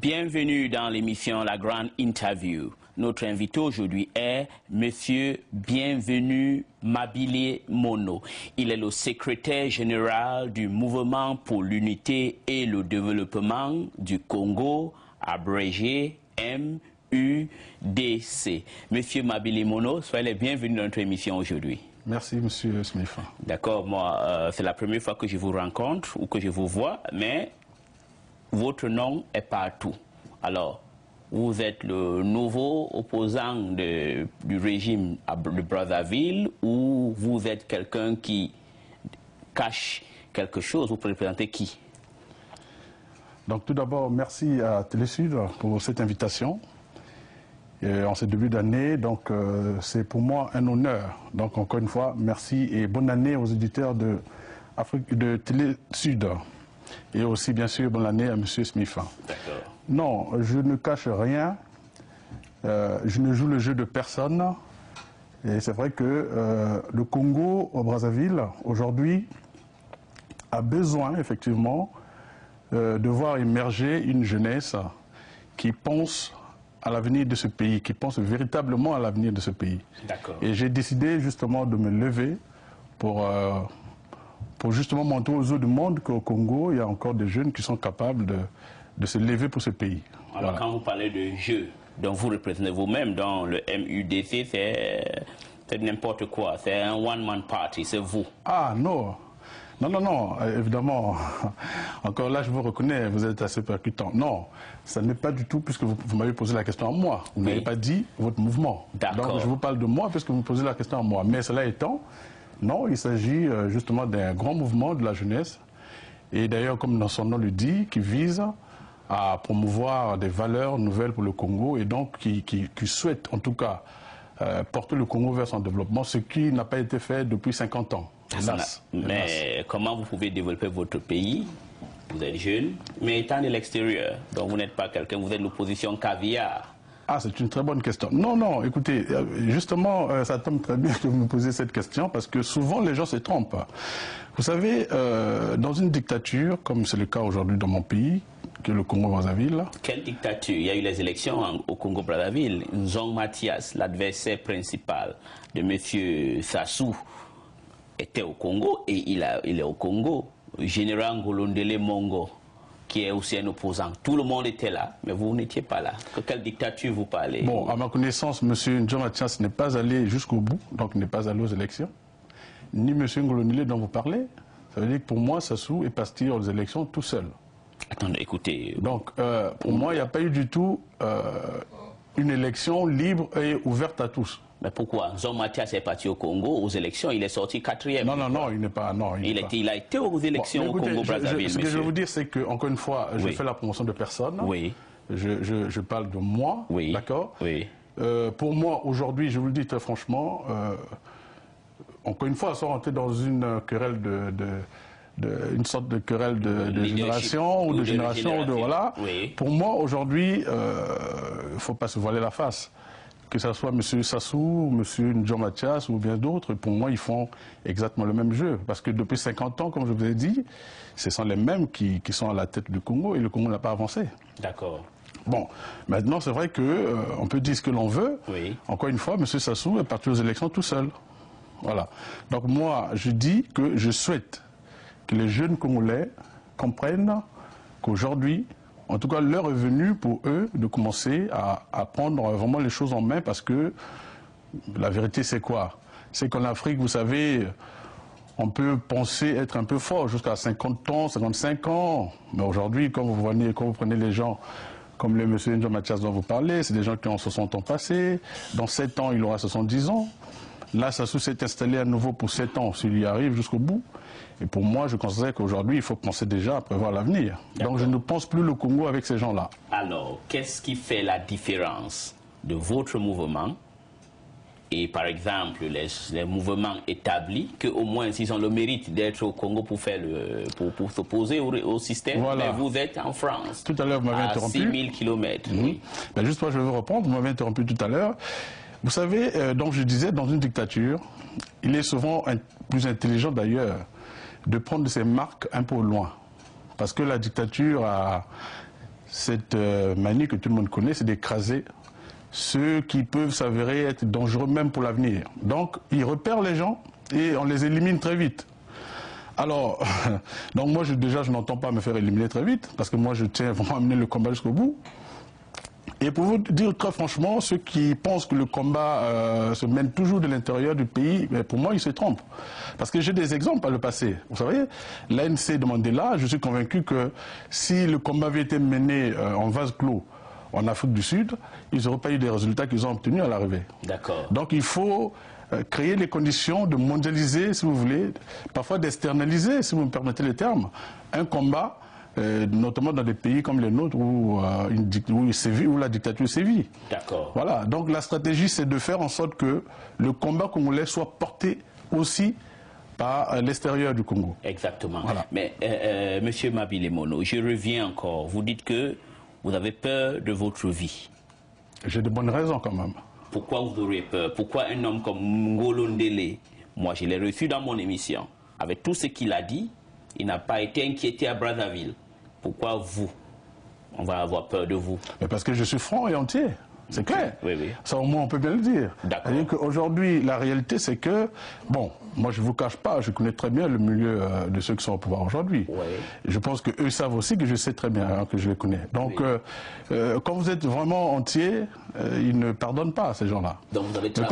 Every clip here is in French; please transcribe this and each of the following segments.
Bienvenue dans l'émission La Grande Interview. Notre invité aujourd'hui est Monsieur Bienvenu Mabile Mono. Il est le secrétaire général du Mouvement pour l'unité et le développement du Congo, abrégé MUDC. Monsieur Mabile Mono, soyez les bienvenus dans notre émission aujourd'hui. Merci, Monsieur Smith. D'accord, moi, c'est la première fois que je vous rencontre ou que je vous vois, mais votre nom est partout. Alors, vous êtes le nouveau opposant du régime de Brazzaville ou vous êtes quelqu'un qui cache quelque chose? Vous représentez qui? Donc, tout d'abord, merci à Télésud pour cette invitation. En ce début d'année, donc c'est pour moi un honneur. Donc, encore une fois, merci et bonne année aux éditeurs de Télésud. Et aussi, bien sûr, bonne année à M. Smith. Non, je ne cache rien. Je ne joue le jeu de personne. Et c'est vrai que le Congo, au Brazzaville, aujourd'hui, a besoin, effectivement, de voir émerger une jeunesse qui pense à l'avenir de ce pays, qui pense véritablement à l'avenir de ce pays. Et j'ai décidé justement de me lever pour justement montrer aux autres du monde qu'au Congo, il y a encore des jeunes qui sont capables de se lever pour ce pays. Alors voilà. Quand vous parlez de jeu, donc vous représentez vous-même dans le MUDC, c'est n'importe quoi, c'est un one-man party, c'est vous. Ah non. Non, évidemment. Encore là, je vous reconnais, vous êtes assez percutant. Non, ça n'est pas du tout, puisque vous m'avez posé la question à moi. Vous n'avez pas dit votre mouvement. Donc, je vous parle de moi, puisque vous me posez la question à moi. Mais cela étant, non, il s'agit justement d'un grand mouvement de la jeunesse. Et d'ailleurs, comme dans son nom le dit, qui vise à promouvoir des valeurs nouvelles pour le Congo et donc qui souhaite, en tout cas, porter le Congo vers son développement, ce qui n'a pas été fait depuis 50 ans. Mais comment vous pouvez développer votre pays? Vous êtes jeune, mais étant de l'extérieur, donc vous n'êtes pas quelqu'un, vous êtes l'opposition caviar. Ah, c'est une très bonne question. Non, écoutez, justement, ça tombe très bien que vous me posiez cette question, parce que souvent les gens se trompent. Vous savez, dans une dictature, comme c'est le cas aujourd'hui dans mon pays, que le Congo-Brazzaville. Quelle dictature? Il y a eu les élections au Congo-Brazzaville. Nzong Mathias, l'adversaire principal de M. Sassou, était au Congo et il est au Congo. Général Ngolondele Mongo, qui est aussi un opposant. Tout le monde était là, mais vous n'étiez pas là. De quelle dictature vous parlez? Bon, à ma connaissance, M. Nzong Mathias n'est pas allé jusqu'au bout, donc n'est pas allé aux élections. Ni M. Ngolondele dont vous parlez. Ça veut dire que pour moi, Sassou est parti aux élections tout seul. Attendez, écoutez. Donc, pour moi, il n'y a pas eu du tout une élection libre et ouverte à tous. Mais pourquoi? Nzong Mathias est parti au Congo aux élections, il est sorti 4e. Non, il n'est pas. Non, il a été aux élections au Congo-Brazzaville. Ce que je veux vous dire, c'est que, encore une fois, je fais la promotion de personne. Oui. Je parle de moi. Oui. D'accord. Oui. Pour moi, aujourd'hui, je vous le dis très franchement, encore une fois, sans rentrer dans une querelle une sorte de querelle de génération ou de génération. Voilà. Oui. Pour moi, aujourd'hui, il ne faut pas se voiler la face. Que ce soit M. Sassou, M. Nzong Mathias ou bien d'autres, pour moi, ils font exactement le même jeu. Parce que depuis 50 ans, comme je vous ai dit, ce sont les mêmes qui sont à la tête du Congo et le Congo n'a pas avancé. D'accord. Bon, maintenant, c'est vrai qu'on peut dire ce que l'on veut. Oui. Encore une fois, M. Sassou est parti aux élections tout seul. Voilà. Donc moi, je dis que je souhaite que les jeunes Congolais comprennent qu'aujourd'hui, en tout cas, l'heure est venue pour eux de commencer à prendre vraiment les choses en main, parce que la vérité, c'est quoi? C'est qu'en Afrique, vous savez, on peut penser être un peu fort jusqu'à 50 ans, 55 ans. Mais aujourd'hui, quand vous prenez les gens comme le M. Nzong Mathias dont vous parlez, c'est des gens qui ont 60 ans passés. Dans 7 ans, il aura 70 ans. Là, Sassou s'est installé à nouveau pour 7 ans, s'il y arrive jusqu'au bout. Et pour moi, je considère qu'aujourd'hui, il faut penser déjà à prévoir l'avenir. Donc je ne pense plus le Congo avec ces gens-là. Alors, qu'est-ce qui fait la différence de votre mouvement et, par exemple, les mouvements établis, qu'au moins, s'ils ont le mérite d'être au Congo pour s'opposer au système, voilà. Mais vous êtes en France. Tout à l'heure, vous m'avez interrompu. À 6000 km. Oui. Ben, juste moi, je vais vous reprendre. Vous m'avez interrompu tout à l'heure. Vous savez, donc je disais, dans une dictature, il est souvent plus intelligent d'ailleurs de prendre ses marques un peu au loin. Parce que la dictature cette manie que tout le monde connaît, c'est d'écraser ceux qui peuvent s'avérer être dangereux même pour l'avenir. Donc, ils repèrent les gens et on les élimine très vite. Alors, donc moi, déjà, je n'entends pas me faire éliminer très vite, parce que moi, je tiens vraiment à mener le combat jusqu'au bout. Et pour vous dire très franchement, ceux qui pensent que le combat se mène toujours de l'intérieur du pays, pour moi, ils se trompent. Parce que j'ai des exemples à le passé. Vous savez, l'ANC de Mandela, je suis convaincu que si le combat avait été mené en vase clos en Afrique du Sud, ils n'auraient pas eu des résultats qu'ils ont obtenus à l'arrivée. D'accord. Donc il faut créer les conditions de mondialiser, si vous voulez, parfois d'externaliser, si vous me permettez le terme, un combat, notamment dans des pays comme les nôtres où la dictature sévit. D'accord. Voilà, donc la stratégie, c'est de faire en sorte que le combat congolais soit porté aussi par l'extérieur du Congo. Exactement. Voilà. Mais, Monsieur Mabile Mono, je reviens encore. Vous dites que vous avez peur de votre vie. J'ai de bonnes raisons quand même. Pourquoi vous aurez peur? Pourquoi un homme comme Ngolo Ndele, moi je l'ai reçu dans mon émission, avec tout ce qu'il a dit, il n'a pas été inquiété à Brazzaville. Pourquoi vous, on va avoir peur de vous? Mais parce que je suis franc et entier. C'est clair. Oui, oui. Ça, au moins, on peut bien le dire. D'accord. C'est-à-dire qu'aujourd'hui, la réalité, c'est que, bon, moi, je ne vous cache pas, je connais très bien le milieu de ceux qui sont au pouvoir aujourd'hui. Oui. Je pense qu'eux savent aussi que je sais très bien que je les connais. Donc, oui. Quand vous êtes vraiment entier, ils ne pardonnent pas à ces gens-là. Donc, vous avez Mais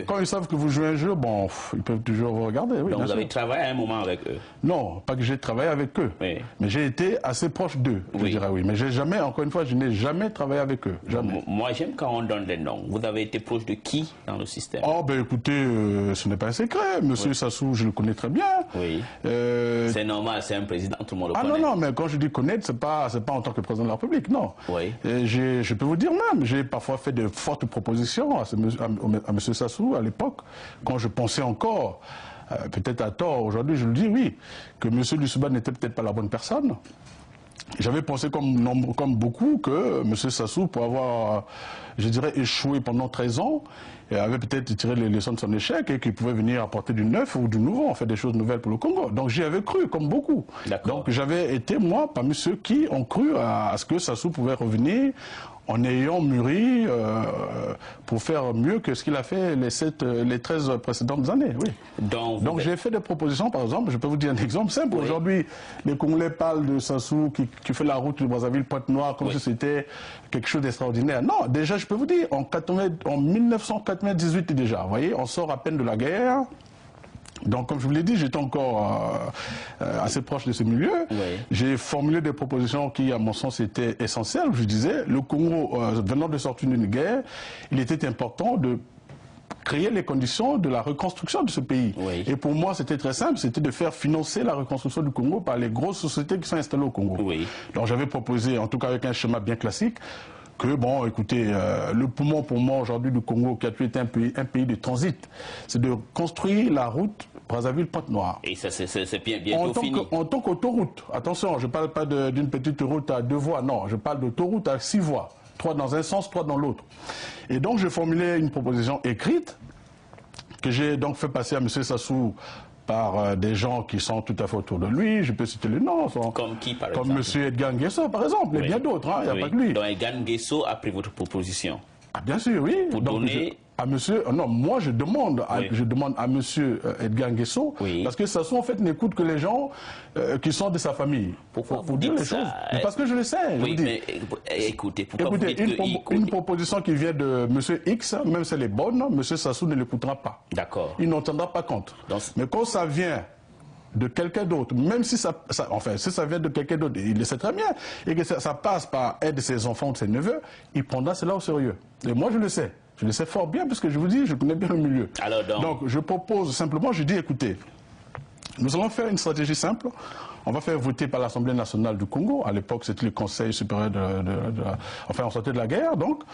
quand ils savent que vous jouez un jeu, bon, ils peuvent toujours vous regarder. Oui, donc, vous avez sûr. travaillé à un moment avec eux? Non, pas que j'ai travaillé avec eux. Oui. Mais j'ai été assez proche d'eux, je dirais oui. Mais j'ai jamais, encore une fois, je n'ai jamais travaillé avec eux. Jamais. Moi, j'aime quand on donne des noms. Vous avez été proche de qui dans le système? Oh, ben écoutez, ce n'est pas un secret. Monsieur Sassou, je le connais très bien. Oui. C'est normal, c'est un président, tout le monde le connaît. Ah non, mais quand je dis connaître, c'est pas en tant que président de la République, non. Oui. Je peux vous dire même, j'ai parfois fait de fortes propositions à monsieur Sassou à l'époque, quand je pensais encore, peut-être à tort, aujourd'hui je le dis, oui, que monsieur Lissouba n'était peut-être pas la bonne personne. J'avais pensé comme beaucoup que M. Sassou, pour avoir, je dirais, échoué pendant 13 ans, avait peut-être tiré les leçons de son échec et qu'il pouvait venir apporter du neuf ou du nouveau, en fait des choses nouvelles pour le Congo. Donc j'y avais cru, comme beaucoup. Donc j'avais été, moi, parmi ceux qui ont cru à ce que Sassou pouvait revenir en ayant mûri pour faire mieux que ce qu'il a fait les 13 précédentes années. Oui. Donc j'ai fait des propositions, par exemple, je peux vous dire un exemple simple. Oui. Aujourd'hui, les Congolais parlent de Sassou qui fait la route de Brazzaville-Pointe-Noire comme si c'était quelque chose d'extraordinaire. Non, déjà, je peux vous dire, en 1998 déjà, vous voyez, on sort à peine de la guerre. Donc, comme je vous l'ai dit, j'étais encore assez proche de ce milieu. Oui. J'ai formulé des propositions qui, à mon sens, étaient essentielles. Je disais, le Congo, venant de sortir d'une guerre, il était important de créer les conditions de la reconstruction de ce pays. Oui. Et pour moi, c'était très simple, c'était de faire financer la reconstruction du Congo par les grosses sociétés qui sont installées au Congo. Oui. Donc, j'avais proposé, en tout cas avec un schéma bien classique, que, bon, écoutez, le poumon pour moi aujourd'hui du Congo, qui a toujours été un pays de transit, c'est de construire la route Brazzaville-Pointe-Noire. Et ça, c'est bientôt fini. En tant qu'autoroute, attention, je ne parle pas d'une petite route à 2 voies, non, je parle d'autoroute à 6 voies, 3 dans un sens, 3 dans l'autre. Et donc, j'ai formulé une proposition écrite, que j'ai donc fait passer à M. Sassou par des gens qui sont tout à fait autour de lui. Je peux citer les noms. Comme qui, par exemple? Comme M. Edgar Nguesso, par exemple, et bien d'autres, il n'y a pas que lui. Donc Edgar Nguesso a pris votre proposition? Ah, bien sûr, oui. Pour donc, donner... à monsieur, non, moi je demande à monsieur Edgar Nguesso, parce que Sassou en fait n'écoute que les gens qui sont de sa famille. Pourquoi vous dire les choses? Mais parce que je le sais. Oui, mais écoutez, pourquoi vous dites une proposition qui vient de monsieur X, même si elle est bonne, monsieur Sassou ne l'écoutera pas. D'accord. Il n'entendra pas compte. Mais quand ça vient de quelqu'un d'autre, même si si ça vient de quelqu'un d'autre, il le sait très bien, et que ça passe par aide de ses enfants, de ses neveux, il prendra cela au sérieux. Et moi je le sais. Je le sais fort bien, parce que je vous dis, je connais bien le milieu. Alors donc, je propose simplement, je dis, écoutez, nous allons faire une stratégie simple. On va faire voter par l'Assemblée nationale du Congo. À l'époque, c'était le Conseil supérieur enfin, on sortait de la guerre, donc.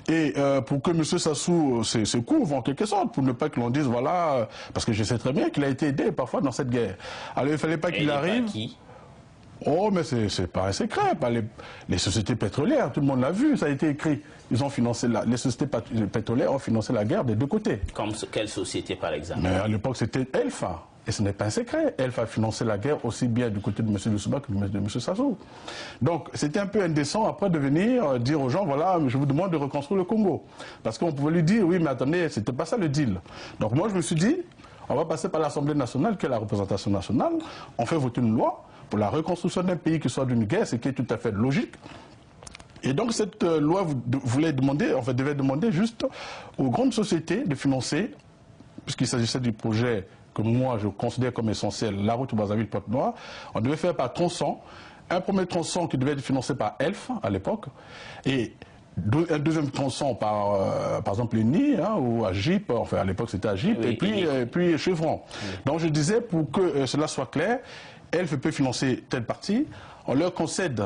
Et pour que M. Sassou se couvre, en quelque sorte, pour ne pas que l'on dise, voilà, parce que je sais très bien qu'il a été aidé parfois dans cette guerre. Alors, il ne fallait pas qu'il arrive... Oh, mais c'est pas un secret, pas les sociétés pétrolières, tout le monde l'a vu, ça a été écrit. Ils ont financé les sociétés pétrolières ont financé la guerre des deux côtés. Comme quelle société, par exemple? Mais à l'époque, c'était Elfa. Et ce n'est pas un secret. Elf a financé la guerre aussi bien du côté de M. Lussuba que de M. Sassou. Donc c'était un peu indécent après de venir dire aux gens, voilà, je vous demande de reconstruire le Congo. Parce qu'on pouvait lui dire, oui, mais attendez, c'était pas ça le deal. Donc moi je me suis dit, on va passer par l'Assemblée nationale, qui est la représentation nationale, on fait voter une loi pour la reconstruction d'un pays qui sort d'une guerre, ce qui est tout à fait logique. Et donc cette loi devait demander juste aux grandes sociétés de financer, puisqu'il s'agissait du projet que moi je considère comme essentiel, la route Brazzaville-Pointe-Noire, on devait faire par tronçon. Un premier tronçon qui devait être financé par ELF à l'époque, et un deuxième tronçon par exemple l'ENI, ou AGIP, enfin à l'époque c'était AGIP, oui, et puis Chevron. Donc je disais, pour que cela soit clair, ELF peut financer telle partie, on leur concède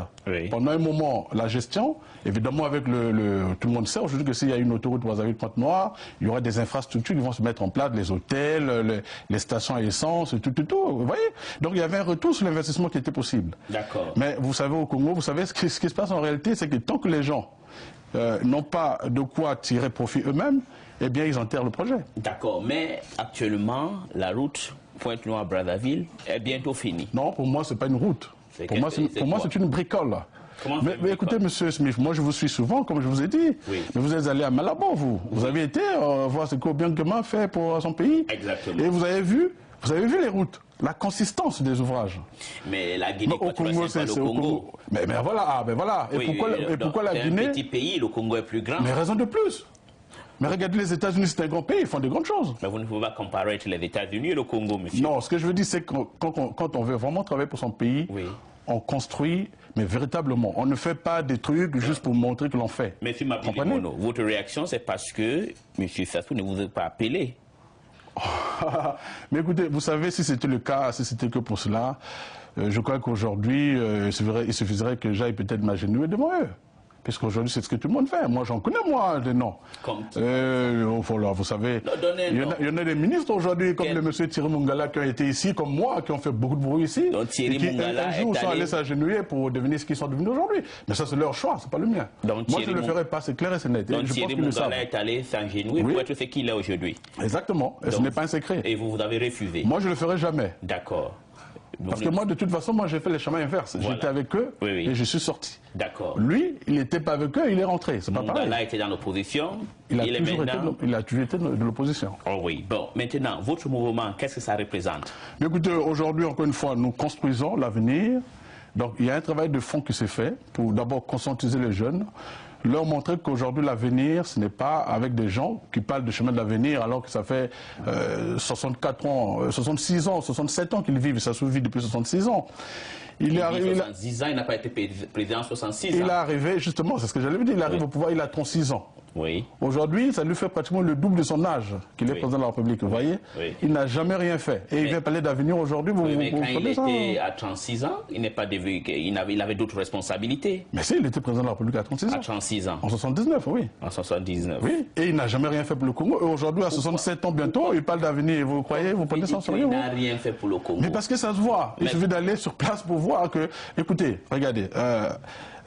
pendant un moment la gestion, évidemment avec tout le monde sait aujourd'hui que s'il y a une autoroute Brazzaville-Pointe-Noire, il y aura des infrastructures qui vont se mettre en place, les hôtels, les stations à essence, tout, vous voyez. Donc il y avait un retour sur l'investissement qui était possible. D'accord. Mais vous savez au Congo, vous savez ce qui se passe en réalité, c'est que tant que les gens n'ont pas de quoi tirer profit eux-mêmes, eh bien ils enterrent le projet. D'accord, mais actuellement, la route Pointe-Noire-Brazzaville est bientôt finie. Non, pour moi, ce n'est pas une route. Pour moi, c'est une bricole. Mais écoutez, monsieur Smith, moi je vous suis souvent, comme je vous ai dit. Oui. Mais vous êtes allé à Malabo, vous. Vous avez été voir ce qu'Obiangema fait pour son pays. Exactement. Et vous avez vu les routes, la consistance des ouvrages. Mais la Guinée équatoriale, c'est pas le Congo. Mais voilà. Et pourquoi la Guinée? C'est un petit pays, le Congo est plus grand. Mais raison de plus. Mais regardez, les États-Unis, c'est un grand pays, ils font de grandes choses. Mais vous ne pouvez pas comparer les États-Unis et le Congo, monsieur. Non, ce que je veux dire, c'est que quand on veut vraiment travailler pour son pays, on construit, mais véritablement. On ne fait pas des trucs juste pour montrer que l'on fait. Mais si votre réaction, c'est parce que M. Sassou ne vous a pas appelé. Mais écoutez, vous savez, si c'était le cas, si c'était que pour cela, je crois qu'aujourd'hui, il suffirait que j'aille peut-être m'agenouiller devant eux. Puisqu'aujourd'hui, c'est ce que tout le monde fait. Moi, j'en connais, moi, des noms. Voilà, vous savez, il y en a des ministres aujourd'hui, comme le monsieur Thierry Mungala, qui ont été ici, comme moi, qui ont fait beaucoup de bruit ici. Donc, Thierry Mungala un jour, sont allés s'agenouiller pour devenir ce qu'ils sont devenus aujourd'hui. Mais ça, c'est leur choix, c'est pas le mien. Donc, moi, je ne le ferai pas, c'est clair et c'est net. Donc, Thierry Mungala est allé s'agenouiller pour être ce qu'il est aujourd'hui. Exactement, et ce n'est pas un secret. Et vous avez refusé? Moi, je ne le ferai jamais. D'accord. Parce que moi, de toute façon, j'ai fait le chemin inverse. Voilà. J'étais avec eux et je suis sorti. D'accord. Lui, il n'était pas avec eux, il est rentré. C'est pas pareil. Mungala était dans l'opposition. Il a toujours été de l'opposition. Oh oui. Bon, maintenant, votre mouvement, qu'est-ce que ça représente? Mais écoutez, aujourd'hui, encore une fois, nous construisons l'avenir. Donc, il y a un travail de fond qui s'est fait pour d'abord conscientiser les jeunes, leur montrer qu'aujourd'hui l'avenir, ce n'est pas avec des gens qui parlent de chemin de l'avenir alors que ça fait 64 ans, 66 ans, 67 ans qu'ils vivent, ça se vit depuis 66 ans. Il est arrivé 66 ans, il n'a pas été président 66 ans. Il est arrivé, justement, c'est ce que j'allais vous dire, il arrive au pouvoir, il a 36 ans. Oui. Aujourd'hui, ça lui fait pratiquement le double de son âge qu'il est président de la République, vous voyez. Il n'a jamais rien fait. Et il vient parler d'avenir aujourd'hui, vous mais quand il était à 36 ans, il n'est pas devenu, il avait d'autres responsabilités. Mais si, il était président de la République à 36 ans. À 36 ans. En 79, oui. En 79. Oui, et il n'a jamais rien fait pour le Congo. Et aujourd'hui, à 67 ans bientôt, il parle d'avenir. Vous croyez, vous prenez ça en sérieux? Il n'a rien fait pour le Congo. Mais parce que ça se voit. Il suffit d'aller sur place pour voir que, écoutez, regardez,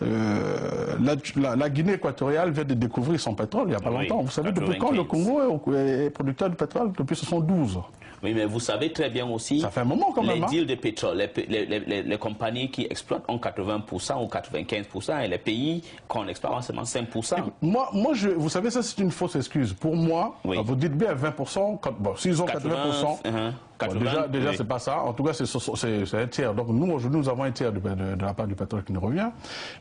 la Guinée équatoriale vient de découvrir son pétrole il n'y a pas longtemps. Vous savez, depuis quand le Congo est producteur de pétrole? Depuis 72. Oui, mais vous savez très bien aussi, ça fait un moment quand même, les deals de pétrole, les compagnies qui exploitent ont 80% ou 95% et les pays qu'on exploite ont seulement 5%. Moi vous savez, ça c'est une fausse excuse. Pour moi, vous dites bien 20%, bon, s'ils ont 80%, déjà c'est pas ça. En tout cas, c'est un tiers. Donc nous, aujourd'hui, nous avons un tiers de la part du pétrole qui nous revient.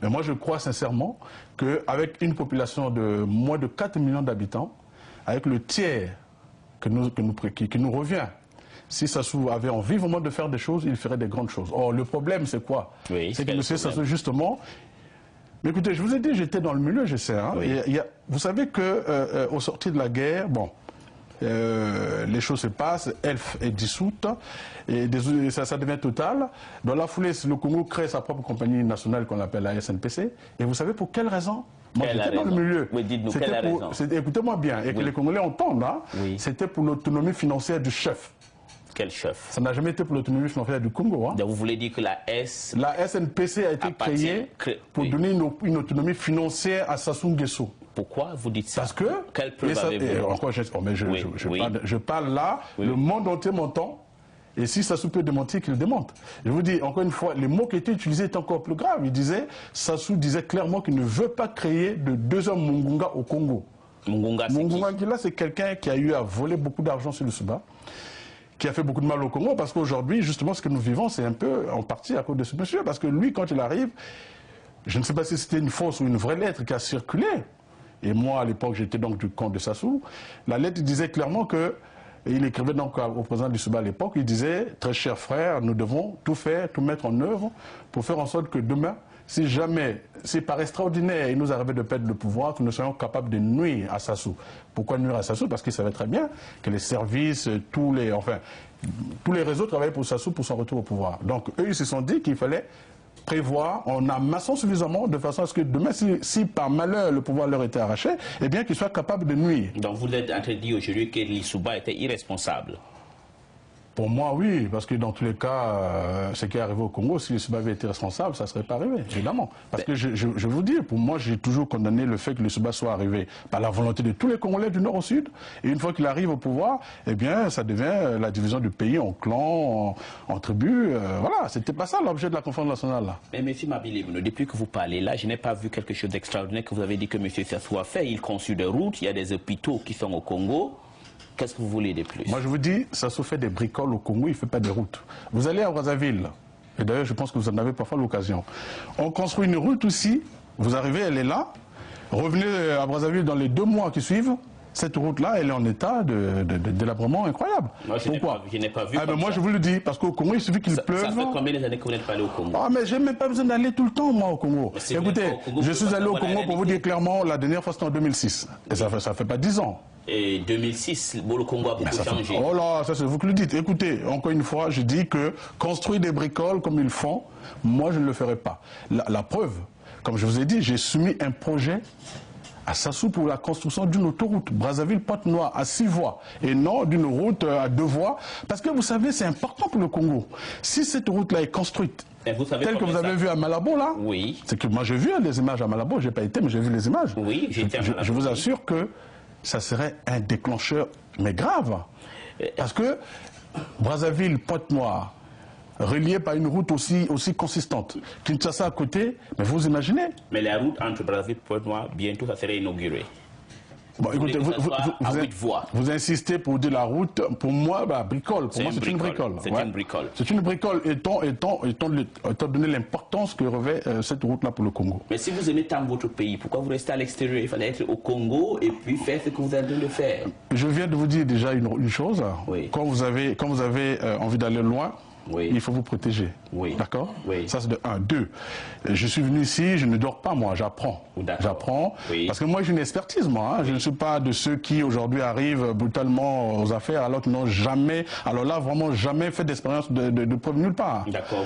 Mais moi, je crois sincèrement qu'avec une population de moins de 4 millions d'habitants, avec le tiers qui nous revient. Si Sassou avait envie vraiment de faire des choses, il ferait des grandes choses. Or, le problème, c'est quoi? C'est que M. Sassou, justement... Mais écoutez, je vous ai dit, j'étais dans le milieu, je sais. Hein, vous savez qu'au sortir de la guerre, bon, les choses se passent, ELF est dissoute, et ça devient total. Dans la foulée, le Congo crée sa propre compagnie nationale qu'on appelle la SNPC. Et vous savez pour quelle raison? Moi, j'étais dans le milieu. Écoutez-moi bien, et que les Congolais entendent, hein, c'était pour l'autonomie financière du chef. Quel chef? Ça n'a jamais été pour l'autonomie financière du Congo. Hein. Donc vous voulez dire que la SNPC a été créée pour donner une autonomie financière à Sassou Nguesso. Pourquoi vous dites ça? Parce que... Quelle preuve avez-vous? Je parle là, le monde entier m'entend. Et si Sassou peut démentir, qu'il démente. Je vous dis, encore une fois, les mots qui étaient utilisés étaient encore plus graves. Sassou disait clairement qu'il ne veut pas créer de deuxième Mungunga au Congo. Mungunga, c'est quelqu'un qui a eu à voler beaucoup d'argent sur le Souba, qui a fait beaucoup de mal au Congo, parce qu'aujourd'hui, justement, ce que nous vivons, c'est un peu en partie à cause de ce monsieur. Parce que lui, quand il arrive, je ne sais pas si c'était une fausse ou une vraie lettre qui a circulé. Et moi, à l'époque, j'étais donc du camp de Sassou. La lettre disait clairement que, et il écrivait donc au président du Souba à l'époque, il disait, très cher frère, nous devons tout faire, tout mettre en œuvre pour faire en sorte que demain, si par extraordinaire il nous arrivait de perdre le pouvoir, que nous soyons capables de nuire à Sassou. Pourquoi nuire à Sassou? Parce qu'il savait très bien que les services, tous les réseaux travaillaient pour Sassou pour son retour au pouvoir. Donc eux, ils se sont dit qu'il fallait prévoir en amassant suffisamment de façon à ce que demain, si par malheur le pouvoir leur était arraché, eh bien qu'ils soient capables de nuire. Donc vous êtes en train de dire aujourd'hui que Lissouba était irresponsable? Pour moi, oui, parce que dans tous les cas, ce qui est arrivé au Congo, si Lissouba avait été responsable, ça ne serait pas arrivé, évidemment. Parce que je vous dis, pour moi, j'ai toujours condamné le fait que Lissouba soit arrivé par la volonté de tous les Congolais du nord au sud. Et une fois qu'il arrive au pouvoir, eh bien, ça devient la division du pays en clans, en tribus. Voilà, c'était pas ça l'objet de la conférence nationale. Là. Mais M. Mabile, depuis que vous parlez là, je n'ai pas vu quelque chose d'extraordinaire que vous avez dit que M. Sassou a fait. Il conçut des routes, il y a des hôpitaux qui sont au Congo. Qu'est-ce que vous voulez de plus? Moi, je vous dis, Sassou fait des bricoles au Congo, il ne fait pas des routes. Vous allez à Brazzaville, et d'ailleurs, je pense que vous en avez parfois l'occasion. On construit une route aussi, vous arrivez, elle est là. Revenez à Brazzaville dans les 2 mois qui suivent. Cette route-là, elle est en état de délabrement incroyable. Moi, Pourquoi? Je n'ai pas vu. Moi, je vous le dis, parce qu'au Congo, il suffit qu'il pleuve. Ça fait combien d'années que vous n'êtes pas allé au Congo? Ah, mais je n'ai même pas besoin d'aller tout le temps, moi, au Congo. Écoutez, je suis allé au Congo pour vous dire clairement, la dernière fois, c'était en 2006. Et ça fait pas 10 ans. Et 2006, le Congo a beaucoup changé. Oh là, ça c'est vous qui le dites. Écoutez, encore une fois, je dis que construire des bricoles comme ils font, moi je ne le ferai pas. La preuve, comme je vous ai dit, j'ai soumis un projet à Sassou pour la construction d'une autoroute Brazzaville-Pointe-Noire à 6 voies et non d'une route à 2 voies. Parce que vous savez, c'est important pour le Congo. Si cette route-là est construite, telle que vous avez vu à Malabo là, oui. C'est que moi j'ai vu les images à Malabo, j'ai pas été, mais j'ai vu les images. Oui, j'étais à Malabo. Je vous assure que ça serait un déclencheur, mais grave. Parce que Brazzaville, Pointe-Noire, relié par une route aussi consistante, Kinshasa à côté, mais vous imaginez? Mais la route entre Brazzaville et Pointe-Noire, bientôt, ça serait inauguré. Bon, écoutez, vous insistez pour dire la route. Pour moi, bricole. Pour moi, c'est une bricole. C'est une bricole. C'est une bricole, étant donné l'importance que revêt cette route-là pour le Congo. Mais si vous aimez tant votre pays, pourquoi vous restez à l'extérieur? Il fallait être au Congo et puis faire ce que vous êtes en train de faire. Je viens de vous dire déjà une chose. Oui. Quand vous avez envie d'aller loin, oui. Il faut vous protéger. Oui. D'accord? Oui. Ça, c'est de 1. 2. Je suis venu ici, je ne dors pas, moi, j'apprends. J'apprends. Oui. Parce que moi, j'ai une expertise, moi. Hein. Oui. Je ne suis pas de ceux qui, aujourd'hui, arrivent brutalement aux affaires, alors qu'ils n'ont jamais, alors là, vraiment jamais fait d'expérience de preuve nulle part. D'accord.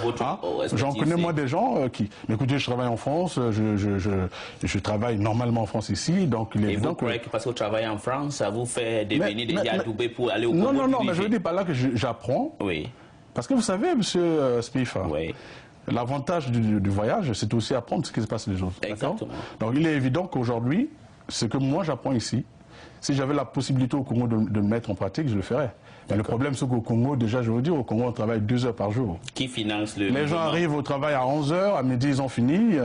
J'en connais, moi, des gens qui... Mais écoutez, je travaille en France, je travaille normalement en France ici, donc il est évident vous croyez que parce que vous travaillez en France, ça vous fait devenir des Yadoubé pour aller au Congo? Non, mais je veux dire par là que j'apprends. Oui. Parce que vous savez, monsieur Spiff, oui. L'avantage du voyage, c'est aussi apprendre ce qui se passe les autres. Exactement. Donc il est évident qu'aujourd'hui, ce que moi j'apprends ici, si j'avais la possibilité au Congo de le mettre en pratique, je le ferais. Mais le problème, c'est qu'au Congo, déjà, je veux dire, au Congo, on travaille 2 heures par jour. Qui finance le... Les gens arrivent au travail à 11 heures, à midi, ils ont fini.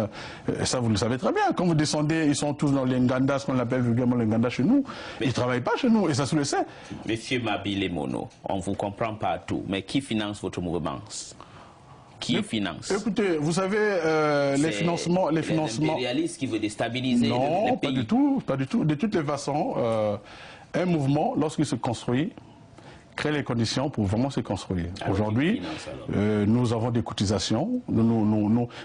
Ça, vous le savez très bien. Quand vous descendez, ils sont tous dans les Nganda, ce qu'on appelle vulgairement les Nganda chez nous. Ils ne travaillent pas chez nous, et ça se le sait. Monsieur Mabile Mono, on ne vous comprend pas tout, mais qui finance votre mouvement? Qui finance? Écoutez, vous savez, les financements... Les impérialistes qui veulent déstabiliser le pays. Pas du tout, pas du tout. De toutes les façons, un mouvement, lorsqu'il se construit, crée les conditions pour vraiment se construire. Aujourd'hui, nous avons des cotisations.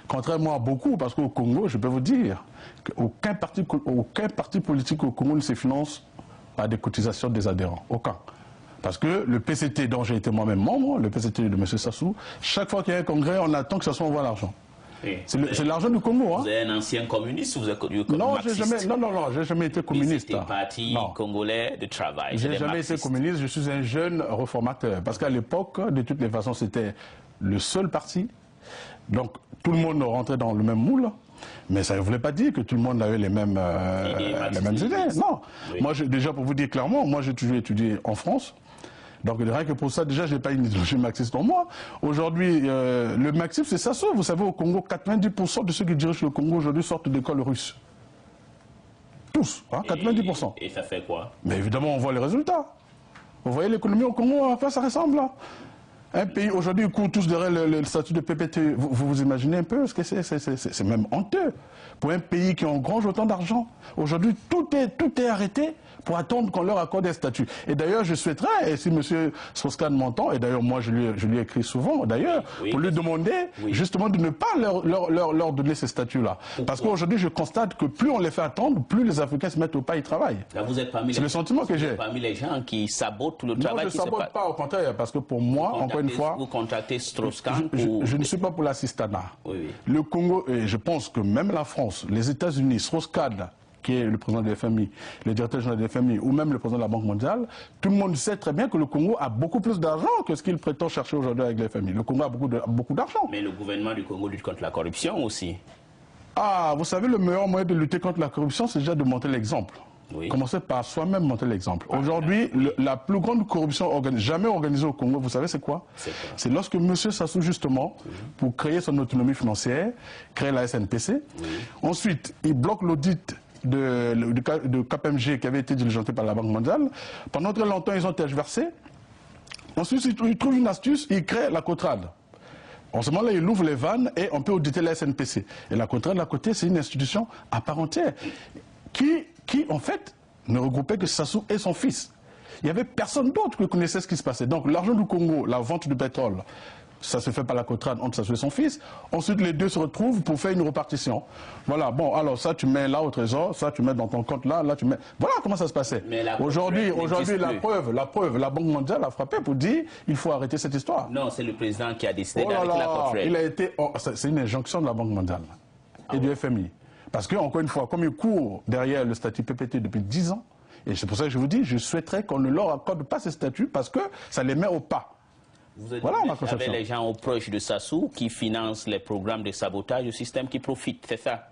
Contrairement à beaucoup, parce qu'au Congo, je peux vous dire qu'aucun parti politique au Congo ne se finance par des cotisations des adhérents. Aucun. Parce que le PCT, dont j'ai été moi-même membre, le PCT de M. Sassou, chaque fois qu'il y a un congrès, on attend que Sassou envoie l'argent. C'est l'argent du Congo. Vous êtes un ancien communiste ou vous êtes non, j'ai jamais été communiste. C'était parti congolais de travail. J'ai jamais été communiste, je suis un jeune réformateur. Parce qu'à l'époque, de toutes les façons, c'était le seul parti. Donc tout le monde rentrait dans le même moule. Mais ça ne voulait pas dire que tout le monde avait les mêmes idées. Non. Oui. Moi, déjà pour vous dire clairement, moi j'ai toujours étudié en France. Donc rien que pour ça, déjà, je n'ai pas une idéologie marxiste en moi. Aujourd'hui, le marxisme, c'est ça. Vous savez, au Congo, 90% de ceux qui dirigent le Congo aujourd'hui sortent d'écoles russes. Tous, hein, 90%. Et ça fait quoi? Mais évidemment, on voit les résultats. Vous voyez l'économie au Congo, à quoi ça ressemble là? Un pays, aujourd'hui, ils courent tous derrière le statut de PPT. Vous imaginez un peu ce que c'est même honteux. Pour un pays qui engrange autant d'argent. Aujourd'hui, tout est arrêté pour attendre qu'on leur accorde un statut. Et d'ailleurs, je souhaiterais, et si M. Strauss-Kahn m'entend, et d'ailleurs, moi, je lui ai écrit souvent, d'ailleurs, pour lui demander justement de ne pas leur donner ces statuts-là. Parce qu'aujourd'hui, je constate que plus on les fait attendre, plus les Africains se mettent au pas et travaillent. C'est le sentiment que j'ai. Parmi les gens qui sabotent tout le travail. Non, je ne sabote pas, au contraire, parce que pour moi, encore une fois, vous contactez Strauss-Kahn je ne suis pas pour l'assistanat. Le Congo, et je pense que même la France, les États-Unis, Strauss-Kahn, qui est le président de FMI, le directeur général de FMI, ou même le président de la Banque mondiale, tout le monde sait très bien que le Congo a beaucoup plus d'argent que ce qu'il prétend chercher aujourd'hui avec le FMI. Le Congo a beaucoup d'argent. Mais le gouvernement du Congo lutte contre la corruption aussi. Ah, vous savez, le meilleur moyen de lutter contre la corruption, c'est déjà de montrer l'exemple. Commencer par soi-même montrer l'exemple. Aujourd'hui, la plus grande corruption jamais organisée au Congo, vous savez c'est quoi? C'est lorsque M. Sassou, justement, pour créer son autonomie financière, crée la SNPC. Ensuite, il bloque l'audit de KPMG qui avait été diligenté par la Banque mondiale. Pendant très longtemps, ils ont tergiversé. Ensuite, ils trouvent une astuce, ils créent la Cotrade. En ce moment-là, ils ouvrent les vannes et on peut auditer la SNPC. Et la Cotrade, à côté, c'est une institution à part entière qui, en fait, ne regroupait que Sassou et son fils. Il n'y avait personne d'autre qui connaissait ce qui se passait. Donc, l'argent du Congo, la vente du pétrole, ça se fait par la Cotrade entre Sassou et son fils. Ensuite, les deux se retrouvent pour faire une répartition. Voilà, bon, alors ça, tu mets là au trésor, ça, tu mets dans ton compte là, là, tu mets... Voilà comment ça se passait. Aujourd'hui, la preuve, la Banque mondiale a frappé pour dire il faut arrêter cette histoire. Non, c'est le président qui a décidé d'arrêter la Cotrade. Il a été... c'est une injonction de la Banque mondiale et du FMI. Parce que, encore une fois, comme ils courent derrière le statut PPT depuis 10 ans, et c'est pour ça que je vous dis, je souhaiterais qu'on ne leur accorde pas ces statuts parce que ça les met au pas. Vous êtes avec les gens proches de Sassou qui financent les programmes de sabotage du système qui profitent, c'est ça?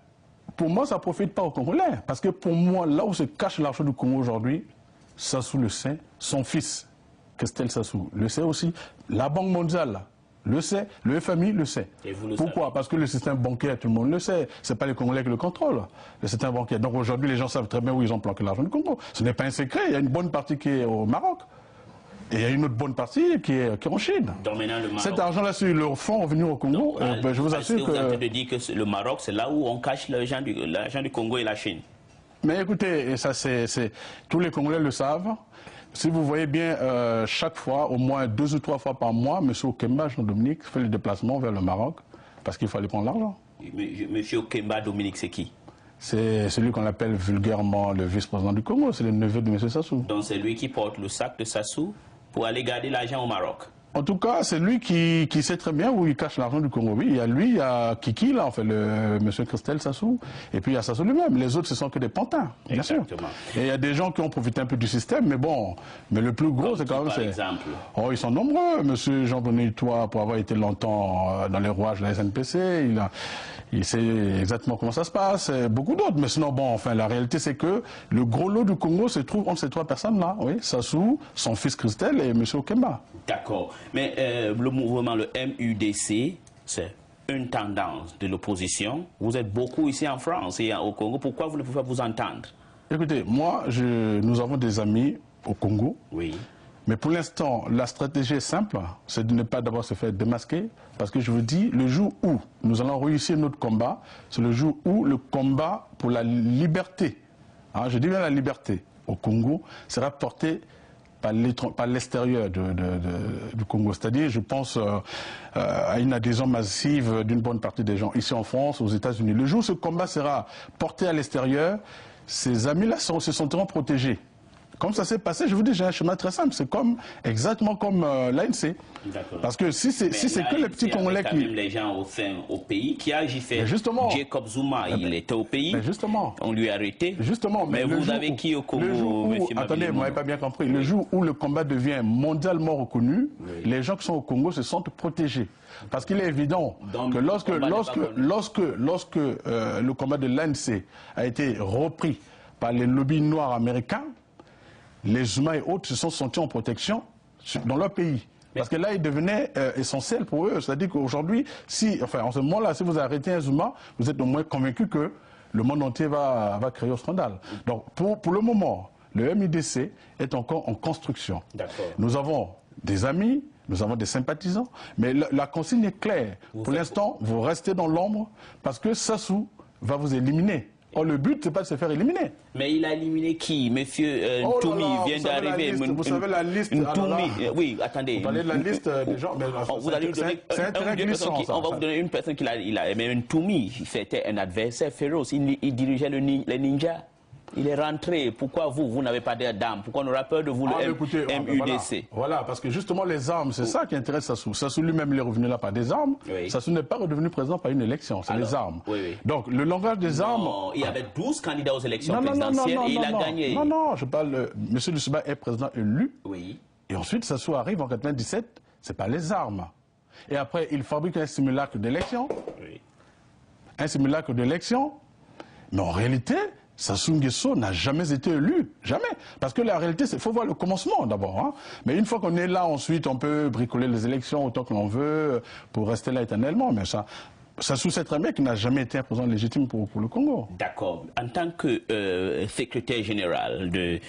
Pour moi, ça ne profite pas aux Congolais. Parce que pour moi, là où se cache l'argent du Congo aujourd'hui, Sassou le sait, son fils, Christelle Sassou, le sait aussi, la Banque mondiale le sait, le FMI le sait. Pourquoi? Parce que le système bancaire, tout le monde le sait. Ce n'est pas les Congolais qui le contrôlent, le système bancaire. Donc aujourd'hui, les gens savent très bien où ils ont planqué l'argent du Congo. Ce n'est pas un secret, il y a une bonne partie qui est au Maroc. Et il y a une autre bonne partie qui est en Chine. Cet argent-là, sur leur fonds revenu au Congo, je vous assure que... Vous avez dit que le Maroc, c'est là où on cache l'argent du Congo et la Chine. Mais écoutez, et ça, tous les Congolais le savent. Si vous voyez bien, chaque fois, au moins 2 ou 3 fois par mois, M. Okemba, Jean-Dominique, fait le déplacement vers le Maroc parce qu'il faut aller prendre l'argent. M. Okemba, Dominique, c'est qui? C'est celui qu'on appelle vulgairement le vice-président du Congo, c'est le neveu de M. Sassou. Donc c'est lui qui porte le sac de Sassou pour aller garder l'argent au Maroc? En tout cas, c'est lui qui sait très bien où il cache l'argent du Congo. Oui, il y a lui, il y a Kiki, là, en fait, M. Christelle Sassou, et puis il y a Sassou lui-même. Les autres, ce sont que des pantins, bien sûr. Et il y a des gens qui ont profité un peu du système, mais bon, mais le plus gros, c'est quand même... Par exemple? Oh, ils sont nombreux. M. Jean-Denis Toit, pour avoir été longtemps dans les rouages de la SNPC, il sait exactement comment ça se passe, beaucoup d'autres. Mais sinon, bon, enfin, la réalité, c'est que le gros lot du Congo se trouve entre ces 3 personnes-là, oui, Sassou, son fils Christelle et M. Okemba. D'accord. Mais le mouvement, le MUDC, c'est une tendance de l'opposition. Vous êtes beaucoup ici en France et au Congo. Pourquoi vous ne pouvez pas vous entendre? Écoutez, moi, nous avons des amis au Congo. Oui. Mais pour l'instant, la stratégie est simple, c'est de ne pas d'abord se faire démasquer. Parce que je vous dis, le jour où nous allons réussir notre combat, c'est le jour où le combat pour la liberté, je dis bien la liberté, au Congo, sera porté par l'extérieur du Congo. C'est-à-dire, je pense à une adhésion massive d'une bonne partie des gens ici en France, aux États-Unis. Le jour où ce combat sera porté à l'extérieur, ces amis-là se sentiront protégés. Comme ça s'est passé, je vous dis, j'ai un schéma très simple. C'est exactement comme l'ANC. Parce que si c'est que les petits Congolais qui... même les gens au pays qui a fait. Jacob Zuma, il était au pays. Justement. On lui a arrêté. Justement. Mais vous avez qui au Congo, attendez, vous n'avez pas bien compris. Le jour où le combat devient mondialement reconnu, les gens qui sont au Congo se sentent protégés. Parce qu'il est évident que lorsque le combat de l'ANC a été repris par les lobbies noirs américains, les Zuma et autres se sont sentis en protection dans leur pays. Parce que là, il devenait essentiel pour eux. C'est-à-dire qu'aujourd'hui, en ce moment-là, si vous arrêtez un Zuma, vous êtes au moins convaincu que le monde entier va créer au scandale. Donc, pour le moment, le MIDC est encore en construction. Nous avons des amis, nous avons des sympathisants, mais la consigne est claire. Pour l'instant, vous restez dans l'ombre parce que Sassou va vous éliminer. Or, le but, c'est pas de se faire éliminer. Mais il a éliminé qui? Monsieur Ntoumi vient d'arriver. Vous savez la liste. Oui, attendez. Vous parlez de la liste des gens. Vous allez nous donner on va vous donner une personne qu'il a. Mais Ntoumi, c'était un adversaire féroce. Il dirigeait les ninjas. Il est rentré. Pourquoi vous n'avez pas d'armes? Pourquoi on aura peur de vous, le MUDC? Voilà, parce que justement les armes, c'est ça qui intéresse Sassou. Sassou lui-même, il est revenu là par des armes. Sassou n'est pas redevenu président par une élection, c'est les armes. Donc le langage des armes... Il y avait 12 candidats aux élections présidentielles et il a gagné. Non, je parle... Monsieur Lussuba est président élu. Et ensuite, Sassou arrive en 97, c'est pas les armes. Et après, il fabrique un simulacre d'élection. Un simulacre d'élection. Mais en réalité... Sassou Nguesso n'a jamais été élu, jamais. Parce que la réalité, il faut voir le commencement d'abord. Hein. Mais une fois qu'on est là, ensuite, on peut bricoler les élections autant que l'on veut pour rester là éternellement. Mais ça, Sassou sait très bien qu'il n'a jamais été un président légitime pour le Congo. D'accord. En tant que secrétaire général de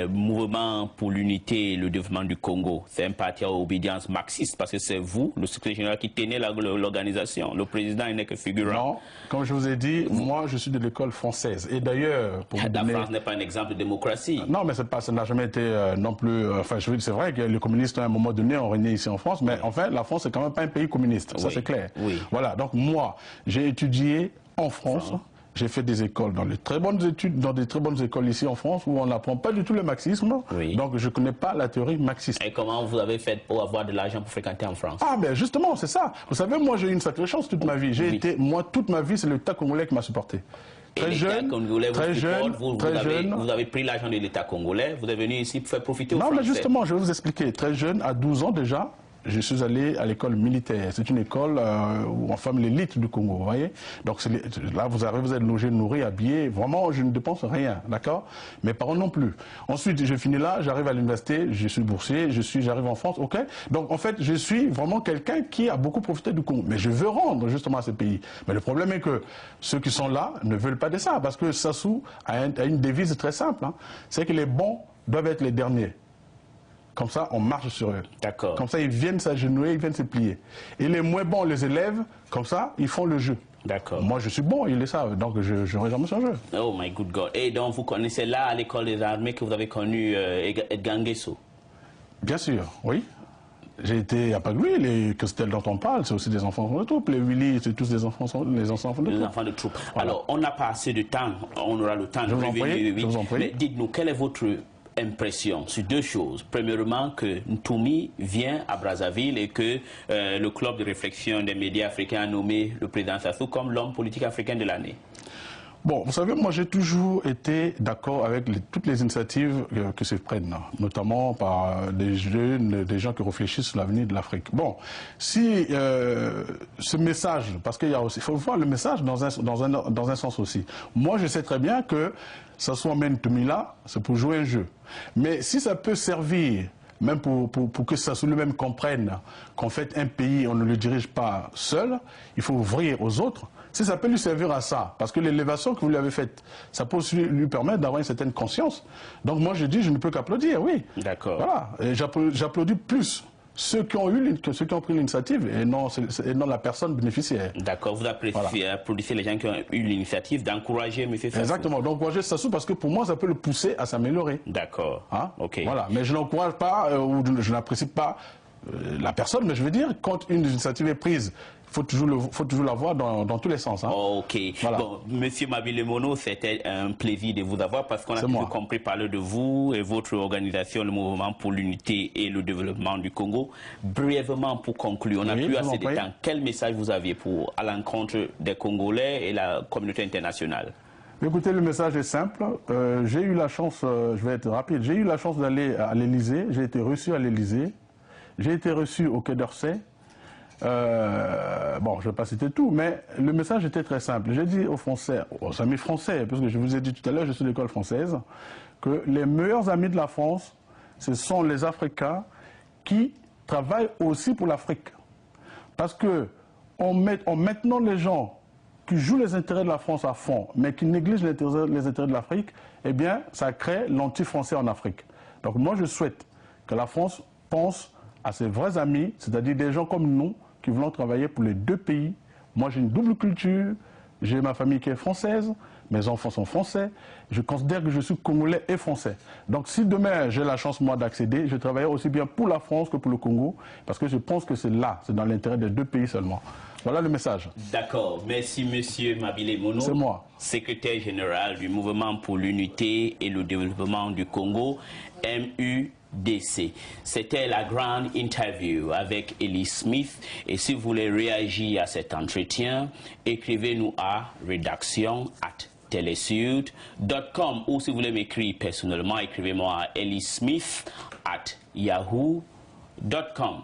Mouvement pour l'unité et le développement du Congo, c'est un parti à obédience marxiste parce que c'est vous, le secrétaire général, qui tenez l'organisation. Le président, il n'est que figurant. Non, comme je vous ai dit, moi je suis de l'école française. Et d'ailleurs... La France n'est pas un exemple de démocratie. Non, mais ça n'a jamais été non plus... Enfin, je veux dire, c'est vrai que les communistes, à un moment donné, ont régné ici en France, mais enfin, la France, c'est quand même pas un pays communiste. Ça, c'est clair. Voilà, donc moi, j'ai étudié en France. J'ai fait des écoles dans des très bonnes études, dans des très bonnes écoles ici en France où on n'apprend pas du tout le marxisme. Donc je ne connais pas la théorie marxiste. Et comment vous avez fait pour avoir de l'argent pour fréquenter en France? Ah ben justement, c'est ça. Vous savez, moi j'ai eu une sacrée chance toute ma vie. J'ai été, moi toute ma vie, c'est l'État congolais qui m'a supporté. Très jeune, vous avez pris l'argent de l'État congolais, vous êtes venu ici pour faire profiter aux Français. Non mais justement, je vais vous expliquer. Très jeune, à 12 ans déjà, je suis allé à l'école militaire. C'est une école où on forme l'élite du Congo, vous voyez. Donc là, vous arrivez, vous êtes logé, nourri, habillé. Vraiment, je ne dépense rien, d'accord. Mes parents non plus. Ensuite, je finis là, j'arrive à l'université, je suis boursier, j'arrive en France, ok. Donc en fait, je suis vraiment quelqu'un qui a beaucoup profité du Congo. Mais je veux rendre justement à ce pays. Mais le problème est que ceux qui sont là ne veulent pas de ça. Parce que Sassou a une devise très simple. Hein. C'est que les bons doivent être les derniers. Comme ça, on marche sur eux. D'accord. Comme ça, ils viennent s'agenouiller, ils viennent se plier. Et les moins bons, on les élève, comme ça, ils font le jeu. D'accord. Moi, je suis bon, ils le savent, donc je n'aurai jamais ce jeu. Oh my good God. Et donc, vous connaissez là, à l'école des armées, que vous avez connu Edgar Nguesso? Bien sûr, oui. J'ai été à Pagui, les Costels dont on parle, c'est aussi des enfants de troupe. Les Willy, c'est tous des enfants de troupe. Les enfants de troupe. Voilà. Alors, on n'a pas assez de temps, on aura le temps de revenir. Je vous en prie. Mais dites-nous, quelle est votre impression sur deux choses? Premièrement, que Ntoumi vient à Brazzaville et que le club de réflexion des médias africains a nommé le président Sassou comme l'homme politique africain de l'année. Bon, vous savez, moi j'ai toujours été d'accord avec toutes les initiatives qui se prennent, notamment par des jeunes, des gens qui réfléchissent sur l'avenir de l'Afrique. Bon, si ce message, parce qu'il faut voir le message dans un sens aussi. Moi je sais très bien que Sassou emmène Ntoumi là, c'est pour jouer un jeu. Mais si ça peut servir, même pour que Sassou lui-même comprenne qu'en fait un pays, on ne le dirige pas seul, il faut ouvrir aux autres. Si ça peut lui servir à ça, parce que l'élévation que vous lui avez faite, ça peut aussi lui permettre d'avoir une certaine conscience. Donc moi je dis, je ne peux qu'applaudir, oui. D'accord. Voilà, et j'applaudis plus ceux qui ont pris l'initiative et non la personne bénéficiaire. D'accord, vous applaudissez les gens qui ont eu l'initiative d'encourager M. Sassou. Exactement, d'encourager Sassou parce que pour moi ça peut le pousser à s'améliorer. D'accord, hein? Ok. Voilà, mais je n'encourage pas ou je n'apprécie pas la personne, mais je veux dire, quand une initiative est prise, il faut toujours la voir dans tous les sens. Hein. Ok. Voilà. Bon, Monsieur Mabile Mono, c'était un plaisir de vous avoir parce qu'on a toujours compris parler de vous et votre organisation, le Mouvement pour l'unité et le développement du Congo. Brièvement, pour conclure, on n'a plus assez de temps. Quel message vous aviez à l'encontre des Congolais et la communauté internationale? Écoutez, le message est simple. J'ai eu la chance, je vais être rapide, j'ai eu la chance d'aller à l'Élysée. J'ai été reçu à l'Élysée. J'ai été reçu au Quai d'Orsay. Bon, je ne vais pas citer tout, mais le message était très simple. J'ai dit aux Français, aux amis français, parce que je vous ai dit tout à l'heure, je suis de l'école française, que les meilleurs amis de la France, ce sont les Africains qui travaillent aussi pour l'Afrique. Parce que en maintenant les gens qui jouent les intérêts de la France à fond, mais qui négligent les intérêts de l'Afrique, eh bien, ça crée l'anti-français en Afrique. Donc moi, je souhaite que la France pense à ses vrais amis, c'est-à-dire des gens comme nous, qui voulons travailler pour les deux pays. Moi, j'ai une double culture, j'ai ma famille qui est française, mes enfants sont français, je considère que je suis congolais et français. Donc si demain j'ai la chance moi d'accéder, je travaillerai aussi bien pour la France que pour le Congo, parce que je pense que c'est là, c'est dans l'intérêt des deux pays seulement. Voilà le message. D'accord, merci monsieur Mabile Mono. C'est moi. Secrétaire général du Mouvement pour l'unité et le développement du Congo, MUDC. C'était la grande interview avec Ellie Smith. Et si vous voulez réagir à cet entretien, écrivez-nous à rédaction@telesud.com ou si vous voulez m'écrire personnellement, écrivez-moi à elliesmith@yahoo.com.